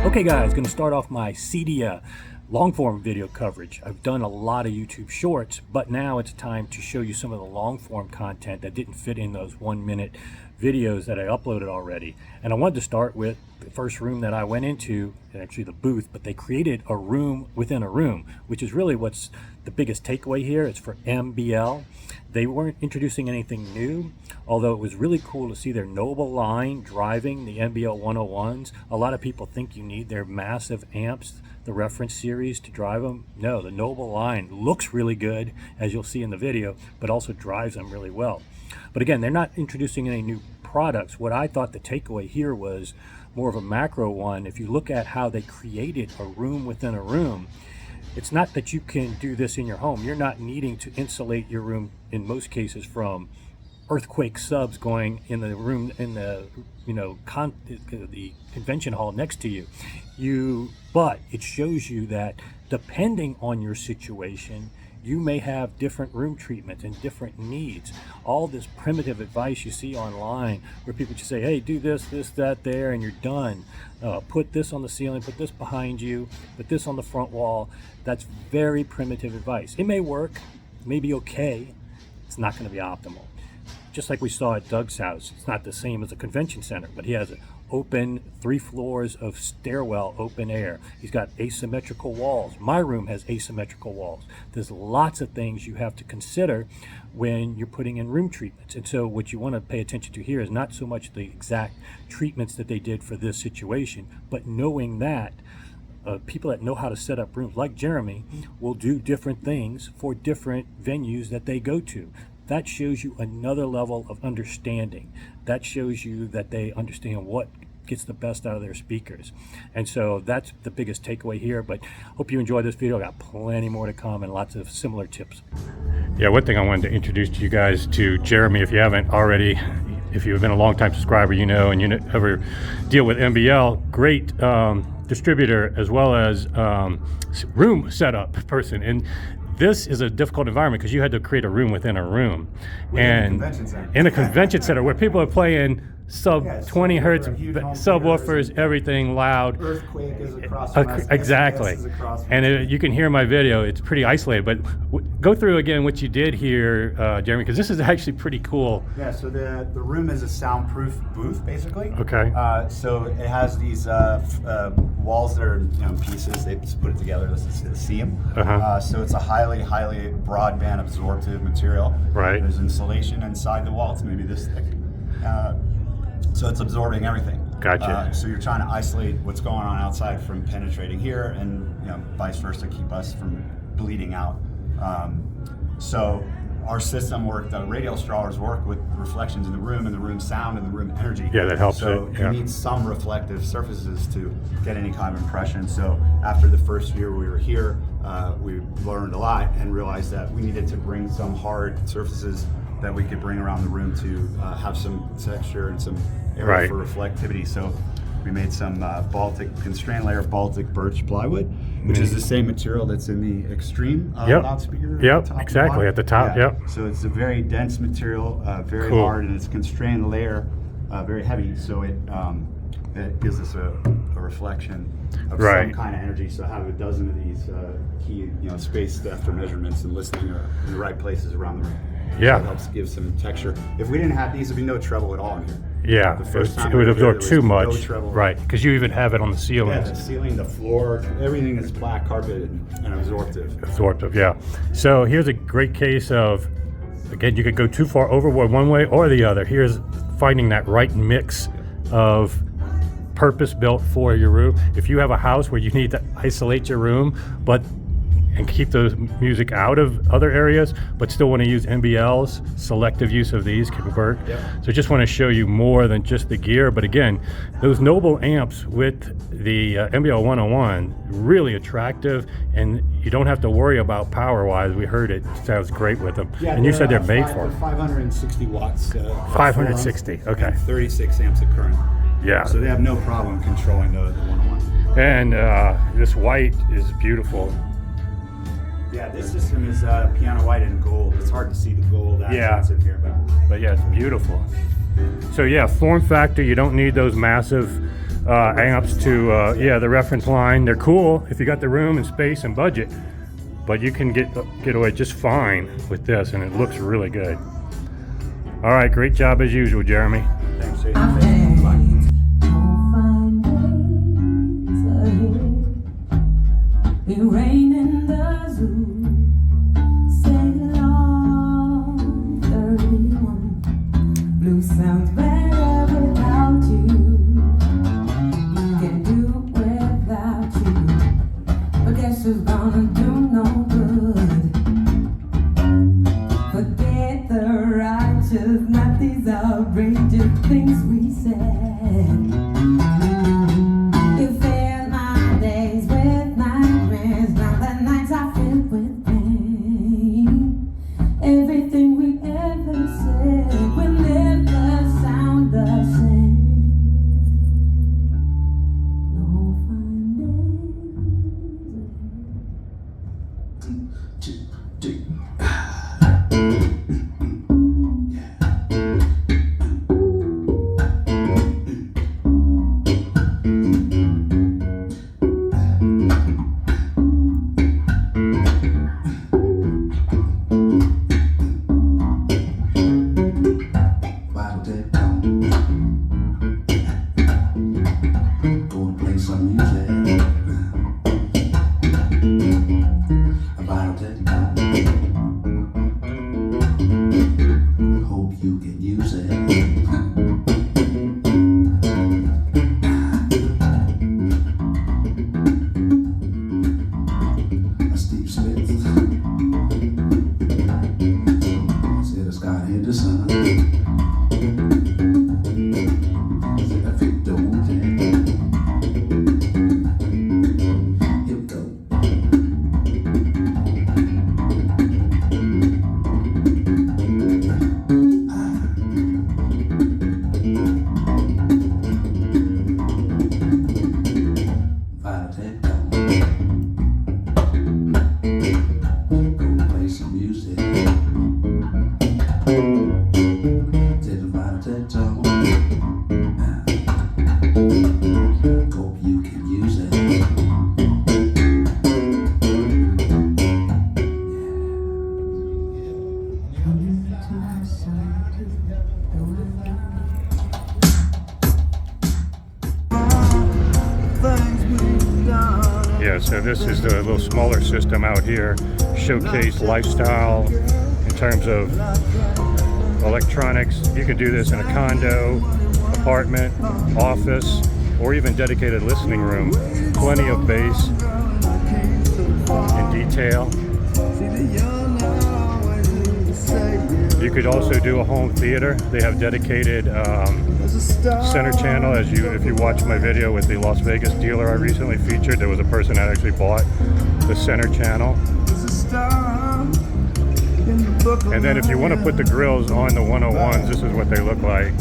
Okay guys, going to start off my CEDIA long form video coverage. I've done a lot of YouTube shorts, but now it's time to show you some of the long form content that didn't fit in those 1-minute videos that I uploaded already. And I wanted to start with the first room that I went into, actually the booth, but they created a room within a room, which is really what's the biggest takeaway here. It's for MBL. They weren't introducing anything new, although it was really cool to see their noble line driving the MBL 101s. A lot of people think you need their massive amps, the reference series, to drive them. No, the noble line looks really good, as you'll see in the video, but also drives them really well. But again, they're not introducing any new products. What I thought the takeaway here was more of a macro one. If you look at how they created a room within a room, it's not that you can do this in your home. You're not needing to insulate your room in most cases from earthquake subs going in the room, in the the convention hall next to you. But it shows you that depending on your situation, you may have different room treatments and different needs. All this primitive advice you see online where people just say, hey, do this, that, there, and you're done. Put this on the ceiling, put this behind you, put this on the front wall. That's very primitive advice. It may work, may be okay. It's not going to be optimal. Just like we saw at Doug's house, it's not the same as a convention center, but he has an open 3 floors of stairwell, open air. He's got asymmetrical walls. My room has asymmetrical walls. There's lots of things you have to consider when you're putting in room treatments. And so what you want to pay attention to here is not so much the exact treatments that they did for this situation, but knowing that people that know how to set up rooms, like Jeremy, will do different things for different venues that they go to. That shows you another level of understanding. That shows you that they understand what gets the best out of their speakers. And so that's the biggest takeaway here. But hope you enjoyed this video. I got plenty more to come and lots of similar tips. Yeah, one thing I wanted to introduce to you guys to Jeremy, if you haven't already. If you've been a long-time subscriber, you know, and you ever deal with MBL, great distributor as well as room setup person. And this is a difficult environment because you had to create a room within a room. In a convention center where people are playing sub 20 hertz subwoofers, everything loud. Earthquake is across exactly. And you can hear my video, it's pretty isolated, but go through again what you did here, Jeremy, because this is actually pretty cool. Yeah, so the room is a soundproof booth, basically. Okay. So it has these walls that are pieces. They just put it together. This is the seam. So it's a highly broadband absorptive material. Right. There's insulation inside the wall. It's maybe this thick. So it's absorbing everything. Gotcha. So you're trying to isolate what's going on outside from penetrating here, and vice versa, keep us from bleeding out. So our system worked. Radio straws work with reflections in the room sound, and the room energy. Yeah, that helps. So you need some reflective surfaces to get any kind of impression. So after the first year we were here, we learned a lot and realized that we needed to bring some hard surfaces that we could bring around the room to have some texture and some area for reflectivity. So we made some Baltic constraint layer Baltic birch plywood, which is the same material that's in the extreme loudspeaker. Yep, exactly, at the top. Yep. So it's a very dense material, very hard, and it's a constrained layer, very heavy. So it gives us a reflection of some kind of energy. So have a dozen of these key, spaced after measurements and listening in the right places around the room. Yeah. So it helps give some texture. If we didn't have these, there'd be no treble at all in here. Yeah, the first time it would absorb too much. No treble. Right, because you even have it on the ceiling. Yeah, the ceiling, the floor, everything is black carpet and absorptive. Absorptive, yeah. So here's a great case of, again, you could go too far overboard one way or the other. Here's finding that right mix of purpose built for your room. If you have a house where you need to isolate your room, and keep the music out of other areas, but still want to use MBLs, selective use of these can work. Yep. So just want to show you more than just the gear, but again, those noble amps with the MBL 101, really attractive, and you don't have to worry about power-wise. We heard it sounds great with them. Yeah, and you said they're made for 560 watts. 560, okay. 36 amps of current. Yeah. So they have no problem controlling the 101. And this white is beautiful. Yeah, this system is piano white and gold. It's hard to see the gold accents in here, but yeah, it's beautiful. So yeah, form factor, you don't need those massive amps to the reference line. They're cool if you got the room and space and budget, but you can get away just fine with this, and it looks really good. All right, great job as usual, Jeremy. Thanks, Jason. It rain in the zoo, sail on 31. Blue sounds better without you. Can do without you, but guess who's gonna do no good? Forget the righteous, not these outrageous things we said. You fill my days with nightmares, now the nights are filled with pain. Everything we ever said will never sound the same. No fine days. Yeah, so this is the little smaller system out here, showcase lifestyle in terms of electronics. You can do this in a condo, apartment, office, or even dedicated listening room. Plenty of bass and detail. You could also do a home theater. They have dedicated center channel. If you watch my video with the Las Vegas dealer I recently featured, there was a person that actually bought the center channel. And then if you want to put the grills on the 101s, this is what they look like.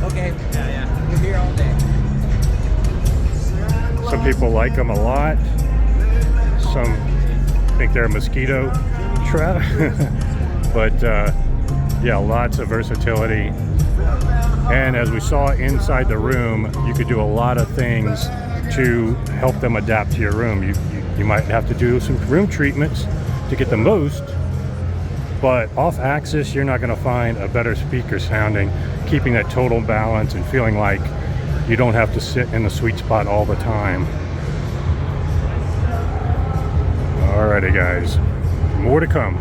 Okay. Yeah. We're here all day. Some people like them a lot. Some think they're a mosquito trap. But yeah, lots of versatility. And as we saw inside the room, you could do a lot of things to help them adapt to your room. You might have to do some room treatments to get the most, but off axis, you're not going to find a better speaker sounding, keeping that total balance and feeling like you don't have to sit in the sweet spot all the time. Alrighty guys, more to come.